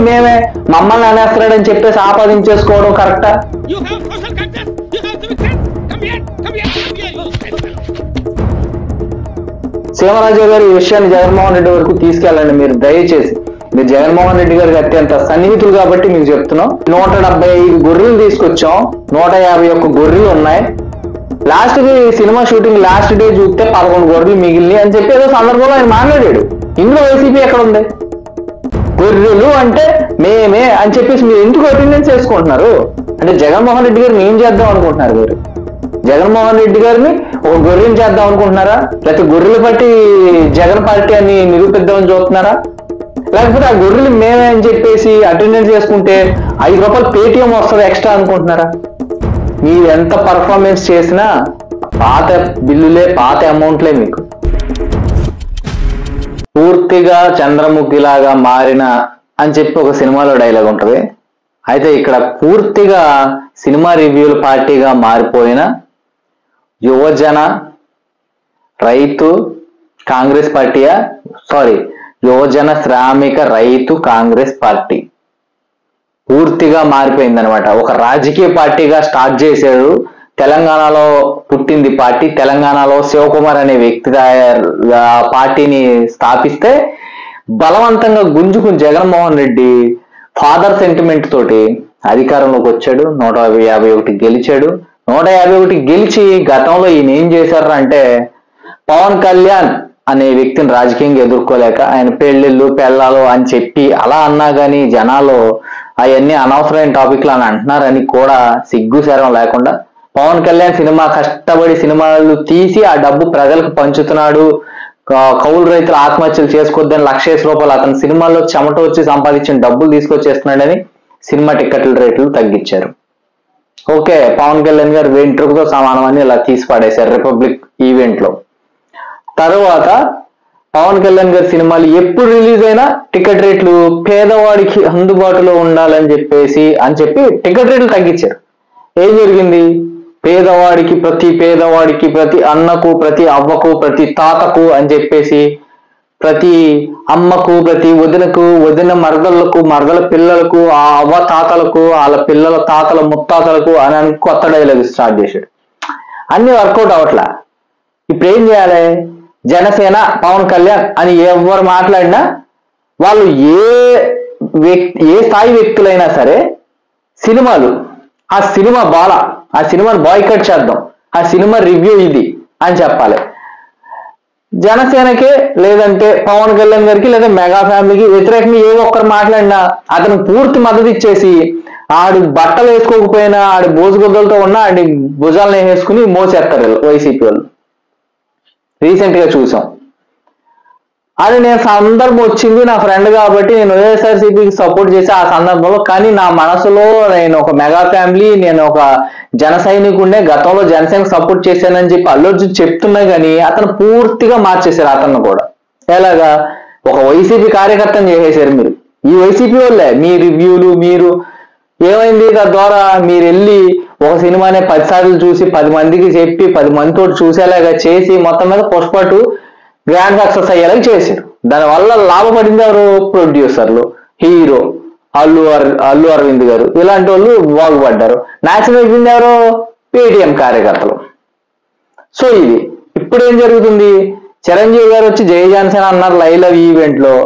మేమే, మమ్మల్ని అనేస్తున్నాడని చెప్పేసి ఆపాదించేసుకోవడం కరెక్టా? సీమరాజు గారు ఈ విషయాన్ని జగన్మోహన్ రెడ్డి వరకు తీసుకెళ్ళండి మీరు దయచేసి. మీరు జగన్మోహన్ రెడ్డి గారికి అత్యంత సన్నిహితులు కాబట్టి మీకు చెప్తున్నాం. 175 గొర్రెలు తీసుకొచ్చాం, 151 గొర్రెలు ఉన్నాయి. లాస్ట్ కి సినిమా షూటింగ్ లాస్ట్ డే చూస్తే 11 గొర్రెలు మిగిలినాయి అని చెప్పి ఏదో సందర్భంలో ఆయన మాట్లాడాడు. ఇందులో వైసీపీ ఎక్కడ ఉంది? గొర్రెలు అంటే మేమే అని చెప్పేసి మీరు ఎందుకు అటెండెన్స్ చేసుకుంటున్నారు? అంటే జగన్మోహన్ రెడ్డి గారిని ఏం చేద్దాం అనుకుంటున్నారు మీరు? జగన్మోహన్ రెడ్డి గారిని ఒక గొర్రెని చేద్దాం అనుకుంటున్నారా? లేకపోతే గొర్రెలు బట్టి జగన్ పార్టీ అని నిరూపిద్దామని చూస్తున్నారా? లేకపోతే ఆ గొర్రెలు మేమే అని చెప్పేసి అటెండెన్స్ చేసుకుంటే 5 రూపాయలు పేటిఎం వస్తుంది ఎక్స్ట్రా అనుకుంటున్నారా? మీరు ఎంత పర్ఫార్మెన్స్ చేసినా పాత బిల్లులే, పాత అమౌంట్లే. మీకు పూర్తిగా చంద్రముఖిలాగా మారిన అని చెప్పి ఒక సినిమాలో డైలాగ్ ఉంటది. అయితే ఇక్కడ పూర్తిగా సినిమా రివ్యూల పార్టీగా మారిపోయిన యువజన రైతు కాంగ్రెస్ పార్టీయా యువజన శ్రామిక రైతు కాంగ్రెస్ పార్టీ పూర్తిగా మారిపోయింది అనమాట. ఒక రాజకీయ పార్టీగా స్టార్ట్ చేశాడు. తెలంగాణలో పుట్టింది పార్టీ. తెలంగాణలో శివకుమార్ అనే వ్యక్తి పార్టీని స్థాపిస్తే బలవంతంగా గుంజుకుని జగన్మోహన్ రెడ్డి ఫాదర్ సెంటిమెంట్ తోటి అధికారంలోకి వచ్చాడు. 151 గెలిచాడు. 151 గెలిచి గతంలో ఈయన ఏం చేశారు అంటే, పవన్ కళ్యాణ్ అనే వ్యక్తిని రాజకీయంగా ఎదుర్కోలేక ఆయన పెళ్ళిళ్ళు పెళ్ళాలు అని చెప్పి అలా అన్నా కానీ జనాలు అవన్నీ అనవసరమైన టాపిక్లు అని అంటున్నారని కూడా సిగ్గు శరం లేకుండా పవన్ కళ్యాణ్ సినిమా కష్టపడి సినిమాలు తీసి ఆ డబ్బు ప్రజలకు పంచుతున్నాడు, కౌలు రైతులు ఆత్మహత్యలు చేసుకోవద్దని ₹1,00,000 అతని సినిమాల్లో చెమట వచ్చి సంపాదించిన డబ్బులు తీసుకొచ్చేస్తున్నాడని సినిమా టికెట్ల రేట్లు తగ్గించారు. ఓకే, పవన్ కళ్యాణ్ గారు వెంట్రుకతో సమానం అని ఇలా తీసి పడేశారు రిపబ్లిక్ ఈవెంట్ లో. తర్వాత పవన్ కళ్యాణ్ గారి సినిమాలు ఎప్పుడు రిలీజ్ అయినా టికెట్ రేట్లు పేదవాడికి అందుబాటులో ఉండాలని చెప్పి టికెట్ రేట్లు తగ్గించారు. ఏం జరిగింది? పేదవాడికి ప్రతి అన్నకు, ప్రతి అవ్వకు, ప్రతి తాతకు అని చెప్పేసి ప్రతి అమ్మకు, ప్రతి వదినకు, వదిన మరదలకు, మరదల పిల్లలకు, ఆ అవ్వ తాతలకు, వాళ్ళ పిల్లల తాతల ముత్తాతలకు అని కొత్త డైలాగ్ స్టార్ట్ చేశాడు. అన్ని వర్కౌట్ అవట్లా. ఇప్పుడు ఏం చేయాలి? జనసేన పవన్ కళ్యాణ్ అని ఎవరు మాట్లాడినా వాళ్ళు ఏ స్థాయి వ్యక్తులైనా సరే సినిమాలు, ఆ సినిమా ఆ సినిమాని బాయ్కట్ చేద్దాం, ఆ సినిమా రివ్యూ ఇది అని చెప్పాలి. జనసేనకే లేదంటే పవన్ కళ్యాణ్ గారికి లేదా మెగా ఫ్యామిలీకి వ్యతిరేకంగా ఏ ఒక్కరు మాట్లాడినా అతను పూర్తి మద్దతు ఇచ్చేసి ఆడి బట్టలు వేసుకోకపోయినా ఆడి బోజుగుద్దలతో ఉన్న ఆడి భుజాలను వేసుకుని మోసేస్తారు వైసీపీ వాళ్ళు. రీసెంట్ గా చూసాం. అది నేను సందర్భం వచ్చింది, నా ఫ్రెండ్ కాబట్టి నేను వైఎస్ఆర్సీపీకి సపోర్ట్ చేసి ఆ సందర్భంలో, కానీ నా మనసులో నేను ఒక మెగా ఫ్యామిలీ, నేను ఒక జన సైనికుడినే, గతంలో జనసేన సపోర్ట్ చేశానని చెప్పి అల్లు అర్జున్ చెప్తున్నా కానీ అతను పూర్తిగా మార్చేశారు. అతను కూడా ఎలాగా ఒక వైసీపీ కార్యకర్తను చేసేసారు మీరు. ఈ వైసీపీ వాళ్ళే మీ రివ్యూలు. మీరు ఏమైంది? తద్వారా మీరు వెళ్ళి ఒక సినిమానే 10 సార్లు చూసి 10 మందికి చెప్పి 10 మందితో చూసేలాగా చేసి మొత్తం మీద పుష్ప 2 గ్రాండ్ సక్సెస్ అయ్యేలాగా చేశారు. దానివల్ల లాభపడింది ఎవరు? ప్రొడ్యూసర్లు, హీరో అల్లు అరవింద్ గారు, ఇలాంటి వాళ్ళు బాగుపడ్డారు. నాశనం అయిపోయింది ఎవరు? పేటిఎం కార్యకర్తలు. సో ఇది ఇప్పుడు ఏం జరుగుతుంది? చిరంజీవి గారు వచ్చి జై జనసేన అన్నారు లైవ్ ఈవెంట్ లో.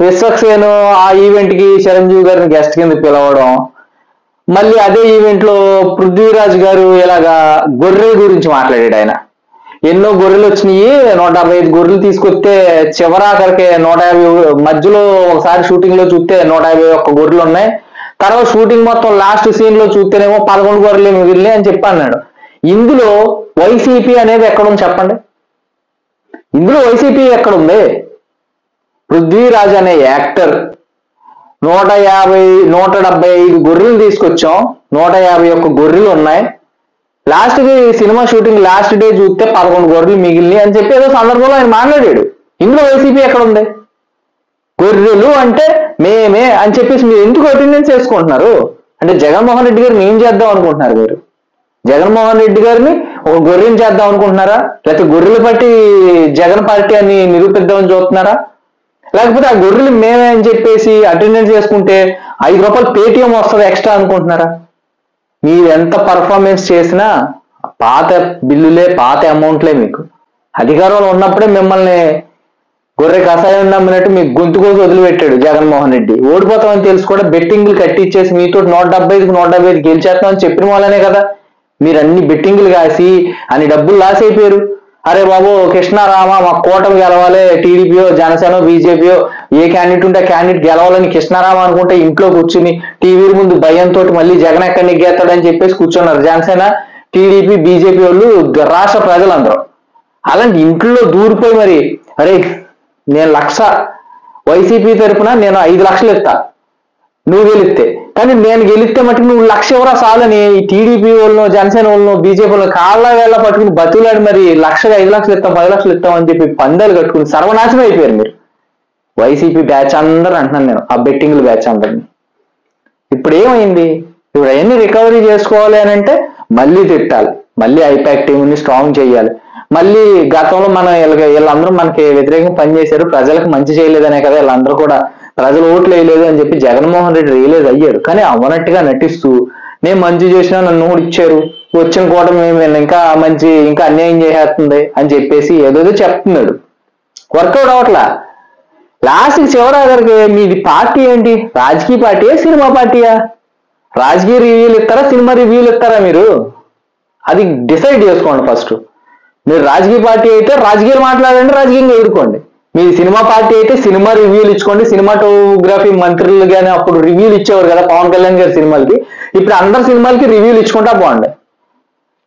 విశ్వక్సేన్ ఆ ఈవెంట్ కి చిరంజీవి గారిని గెస్ట్ కింద పిలవడం, మళ్ళీ అదే ఈవెంట్ లో పృథ్వీరాజ్ గారు ఇలాగా గొర్రెల గురించి మాట్లాడాడు. ఆయన ఎన్నో గొర్రెలు వచ్చినాయి, 155 గొర్రెలు తీసుకొస్తే చివరాఖరికి 150 మధ్యలో ఒకసారి షూటింగ్ లో చూస్తే 151 గొర్రెలు ఉన్నాయి. తర్వాత షూటింగ్ మొత్తం లాస్ట్ సీన్ లో చూస్తేనేమో 11 గొర్రెలు మిగిలినాయి అని చెప్పి అన్నాడు. ఇందులో వైసీపీ అనేది ఎక్కడుంది చెప్పండి? ఇందులో వైసీపీ ఎక్కడుంది? పృథ్వీరాజ్ అనే యాక్టర్ 175 గొర్రెలు తీసుకొచ్చాం, 151 గొర్రెలు ఉన్నాయి. లాస్ట్ కి సినిమా షూటింగ్ లాస్ట్ డే చూస్తే 11 గొర్రెలు మిగిలినాయి అని చెప్పి ఏదో సందర్భంలో ఆయన మాట్లాడాడు. ఇందులో వైసీపీ ఎక్కడ ఉంది? గొర్రెలు అంటే మేమే అని చెప్పేసి మీరు ఎందుకు అటెండెన్స్ చేసుకుంటున్నారు? అంటే జగన్మోహన్ రెడ్డి గారిని ఏం చేద్దాం అనుకుంటున్నారు మీరు? జగన్మోహన్ రెడ్డి గారిని ఒక గొర్రెని చేద్దాం అనుకుంటున్నారా? లేకపోతే గొర్రెలు బట్టి జగన్ పార్టీ అని నిరూపిద్దామని చూస్తున్నారా? లేకపోతే ఆ గొర్రెలు మేమే అని చెప్పేసి అటెండెన్స్ చేసుకుంటే 5 రూపాయలు పేటిఎం వస్తుంది ఎక్స్ట్రా అనుకుంటున్నారా? మీరు ఎంత పర్ఫార్మెన్స్ చేసినా పాత బిల్లులే, పాత అమౌంట్లే. మీకు అధికారంలో ఉన్నప్పుడే మిమ్మల్ని గొర్రె కషాయం నమ్మినట్టు మీకు గొంతు కోసి వదిలిపెట్టాడు జగన్మోహన్ రెడ్డి. ఓడిపోతామని తెలుసు కూడా బెట్టింగ్లు కట్టించేసి మీతో 175 గెలిచేస్తామని చెప్పిన వాళ్ళనే కదా మీరు అన్ని బెట్టింగ్లు కాసి అన్ని డబ్బులు లాస్ అయిపోయారు. అరే బాబు కృష్ణారామ మా కూటమి గెలవాలి, టీడీపీయో జనసేన బీజేపీయో ఏ క్యాండిడేట్ ఉంటే క్యాండిడేట్ గెలవాలని కృష్ణారామ అనుకుంటే ఇంట్లో కూర్చుని టీవీ ముందు భయంతో మళ్ళీ జగన్ ఎక్కడ నెగ్గేస్తాడని చెప్పేసి కూర్చున్నారు జనసేన, టీడీపీ, బీజేపీ వాళ్ళు, రాష్ట్ర ప్రజలందరూ. అలాంటి ఇంట్లో దూరిపోయి మరి అరే నేను 1,00,000 వైసీపీ తరఫున నేను 5 లక్షలు ఇస్తా నువ్వు గెలిస్తే, కానీ నేను గెలిస్తే మటుకు నువ్వు 1,00,000 ఎవరా చాలని టీడీపీ వాళ్ళను, జనసేన వాళ్ళను, బీజేపీ వాళ్ళను కాళ్ళ వేళ పట్టుకుని బతులాడి మరి 1,00,000, 5 లక్షలు ఇస్తాం, 10 లక్షలు ఇస్తాం అని చెప్పి పందాలు కట్టుకుని సర్వనాశనం అయిపోయారు మీరు. వైసీపీ బ్యాచ్ అందరూ అంటున్నాను నేను, ఆ బెట్టింగ్లు బ్యాచ్ అందరిని. ఇప్పుడు ఏమైంది? ఇప్పుడు అవన్నీ రికవరీ చేసుకోవాలి అని అంటే మళ్ళీ తిట్టాలి, మళ్ళీ ఐపాక్ టీంని స్ట్రాంగ్ చేయాలి. మళ్ళీ గతంలో మనం వీళ్ళందరూ మనకి వ్యతిరేకంగా పనిచేశారు, ప్రజలకు మంచి చేయలేదనే కదా వీళ్ళందరూ కూడా ప్రజలు ఓట్లు వేయలేదు అని చెప్పి జగన్మోహన్ రెడ్డి రియలైజ్ అయ్యాడు. కానీ అవనట్టుగా నటిస్తూ నేను మంచి చేసినా నన్ను కూడా ఇచ్చారు, వచ్చిన కూడా మేము ఇంకా మంచి ఇంకా అన్యాయం చేసేస్తుంది అని చెప్పేసి ఏదో చెప్తున్నాడు. వర్కౌట్ అవట్లా. లాస్ట్కి చివరికి మీది పార్టీ ఏంటి? రాజకీయ పార్టీయా, సినిమా పార్టీయా? రాజకీయ రివ్యూలు ఇస్తారా, సినిమా రివ్యూలు ఇస్తారా? మీరు అది డిసైడ్ చేసుకోండి ఫస్ట్. మీరు రాజకీయ పార్టీ అయితే రాజకీయాలు మాట్లాడండి, రాజకీయంగా ఎదుర్కోండి. మీరు సినిమా పార్టీ అయితే సినిమా రివ్యూలు ఇచ్చుకోండి. సినిమాటోగ్రఫీ మంత్రులు కానీ అప్పుడు రివ్యూలు ఇచ్చేవారు కదా పవన్ కళ్యాణ్ గారి సినిమాలకి, ఇప్పుడు అందరి సినిమాలకి రివ్యూలు ఇచ్చుకుంటా బాగుండే.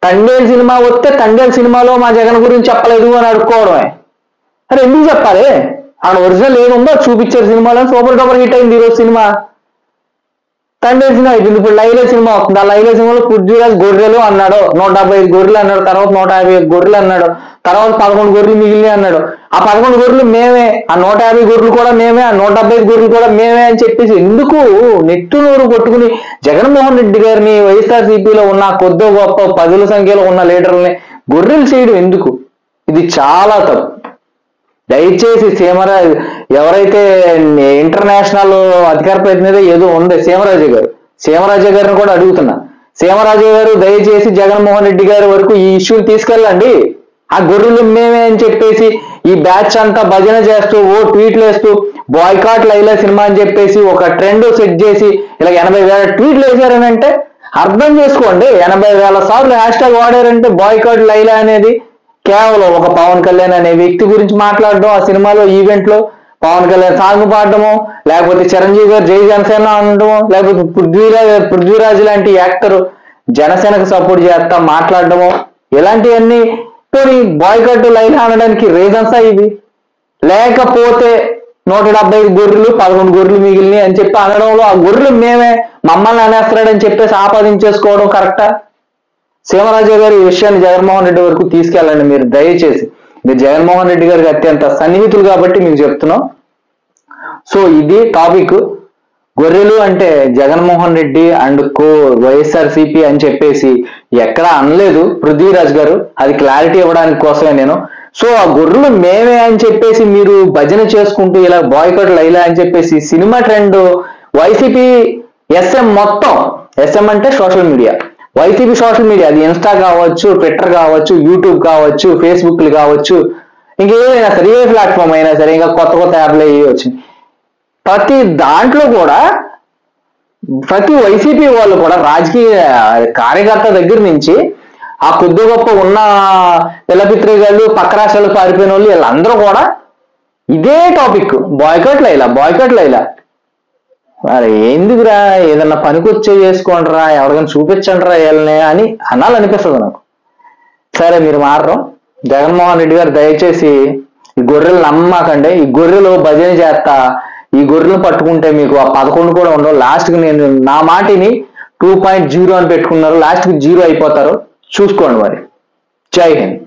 తండేల్ సినిమా వస్తే తండేల్ సినిమాలో మా జగన్ గురించి చెప్పలేదు అని అడుక్కోవడమే. అరే ఎందుకు చెప్పాలి? ఆడ ఒరిజినల్ ఏముందో చూపించారు సినిమాలో, సూపర్ డూపర్ హిట్ అయింది ఈరోజు సినిమా. తండేల్ సినిమా అయిపోయింది. ఇప్పుడు లైలా సినిమా వస్తుంది. ఆ లైలా సినిమాలో పృథ్వీరాజ్ గొర్రెలు అన్నాడు, 175 గొర్రెలు అన్నాడు, తర్వాత 150 గొర్రెలు అన్నాడు, తర్వాత 11 గొర్రెలు మిగిలినాయి అన్నాడు. ఆ 11 గొర్రెలు మేమే, ఆ 150 గొర్రెలు కూడా మేమే, ఆ 175 గొర్రెలు కూడా మేమే అని చెప్పేసి ఎందుకు నెట్టు నోరు కొట్టుకుని జగన్మోహన్ రెడ్డి గారిని, వైఎస్ఆర్సీపీలో ఉన్న కొద్దో గొప్ప 10ల సంఖ్యలో ఉన్న లీడర్లని గొర్రెలు చేయడం ఎందుకు? ఇది చాలా తప్పు. దయచేసి సీమరాజు ఎవరైతే ఇంటర్నేషనల్ అధికార ప్రతినిధి ఏదో ఉంది సీమరాజు గారిని కూడా అడుగుతున్నా, సీమరాజు గారు దయచేసి జగన్మోహన్ రెడ్డి గారి వరకు ఈ ఇష్యూని తీసుకెళ్ళండి. ఆ గొర్రెలు మేమే అని చెప్పేసి ఈ బ్యాచ్ అంతా భజన చేస్తూ ట్వీట్లు వేస్తూ బాయ్కాట్ లైలా సినిమా అని చెప్పేసి ఒక ట్రెండ్ సెట్ చేసి ఇలా 80,000 ట్వీట్లు వేశారని అంటే అర్థం చేసుకోండి. 80,000 సార్లు హ్యాష్ వాడారంటే బాయ్కాట్ లైలా అనేది కేవలం ఒక పవన్ కళ్యాణ్ అనే వ్యక్తి గురించి మాట్లాడడం, ఆ సినిమాలో ఈవెంట్ లో పవన్ కళ్యాణ్ సాంగ్ పాడడము, లేకపోతే చిరంజీవి గారు జై జనసేన అనడము, లేకపోతే పృథ్వీరాజ్ లాంటి యాక్టర్ జనసేనకు సపోర్ట్ చేస్తా మాట్లాడడము, ఇలాంటివన్నీ బాయ్కట్ లైన్ అనడానికి రీజన్సా ఇవి? లేకపోతే 175 గొర్రెలు 11 గొర్రెలు మిగిలినాయి అని చెప్పి అనడంలో ఆ గొర్రెలు మేమే మమ్మల్ని అనేస్తున్నాడని చెప్పేసి ఆపాదించేసుకోవడం కరెక్టా? సీమరాజు గారు ఈ విషయాన్ని జగన్మోహన్ రెడ్డి వరకు తీసుకెళ్ళండి. మీరు దయచేసి, మీరు జగన్మోహన్ రెడ్డి గారికి అత్యంత సన్నిహితులు కాబట్టి మీకు చెప్తున్నాం. సో ఇది టాపిక్. గొర్రెలు అంటే జగన్మోహన్ రెడ్డి అండ్ కో వైఎస్ఆర్సీపీ అని చెప్పేసి ఎక్కడా అనలేదు పృథ్వీరాజ్ గారు, అది క్లారిటీ ఇవ్వడానికి కోసమే నేను. సో ఆ గొర్రెలు మేమే అని చెప్పేసి మీరు భజన చేసుకుంటూ ఇలా బాయ్కట్ లైలా అని చెప్పేసి సినిమా ట్రెండ్ వైసీపీ ఎస్ఎం మొత్తం, ఎస్ఎం అంటే social media, YCP social media, అది ఇన్స్టా కావచ్చు, ట్విట్టర్ కావచ్చు, యూట్యూబ్ కావచ్చు, ఫేస్బుక్లు కావచ్చు, ఇంకేదైనా సరే ఏ ప్లాట్ఫామ్ అయినా సరే, ఇంకా కొత్త యాప్లు అయ్యి వచ్చినాయి, ప్రతి దాంట్లో కూడా ప్రతి వైసీపీ వాళ్ళు కూడా రాజకీయ కార్యకర్త దగ్గర నుంచి ఆ కొద్ది గొప్ప ఉన్న పిల్లపిత్రికలు పక్క రాష్ట్రాలకు పారిపోయిన వాళ్ళు వీళ్ళందరూ కూడా ఇదే టాపిక్, బాయ్కట్ లైలా. మరి ఎందుకురా, ఏదన్నా పనికొచ్చే చేసుకోండి రా, ఎవరికైనా చూపించండి రా వీళ్ళని అని అనాలనిపిస్తుంది నాకు. సరే మీరు మారరు. జగన్మోహన్ రెడ్డి గారు దయచేసి ఈ గొర్రెలు నమ్మకండి. ఈ గొర్రెలు భజన చేస్తా, ఈ గొర్రెలు పట్టుకుంటే మీకు ఆ 11 కూడా ఉండవు. లాస్ట్కి నేను నా మాటిని 2.0 అని పెట్టుకున్నారు, లాస్ట్కి 0 అయిపోతారు. చూసుకోండి మరి. జై హింద్.